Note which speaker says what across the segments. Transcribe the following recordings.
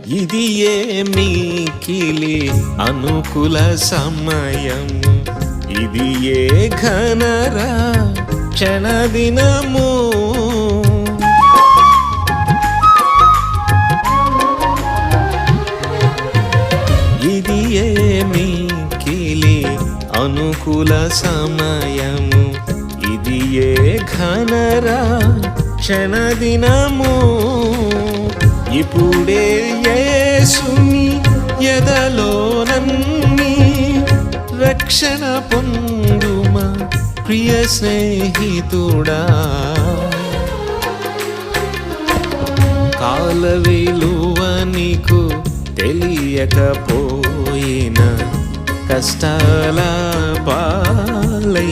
Speaker 1: ఇది మిక్కిలి అనుకూల సమయం, ఇది ఘనరా క్షణదినము. ఇది మిక్కిలి అనుకూల సమయము, ఇది ఘనరా క్షణదినము. ఇప్పుడే యేసుని ఎదలో నమ్మి రక్షణ పొందుమా ప్రియ స్నేహితుడా. కాల విలువ నీకు తెలియకపోయిన కష్టాల పాలయ్యదవు.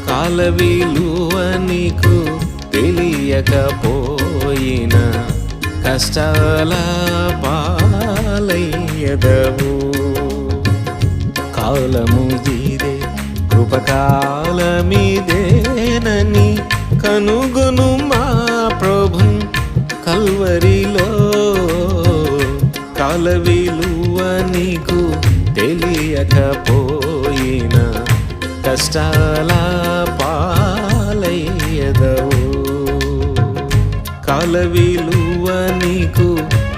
Speaker 1: కాల విలువ నీకు తెలియకపోయిన కష్టాల పాలయ్యదవు. కాలము ఇదే కృపకాలమిదేనని కనుగొను మా ప్రభు కల్వరిలో. కాల విలువ నీకు తెలియకపోయిన కష్టాల పాలయ్యదవు. కాల విలువ నీకు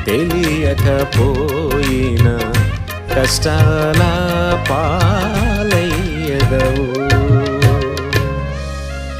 Speaker 1: తెలియకపోయిన కష్టాల పాలయ్యదవు.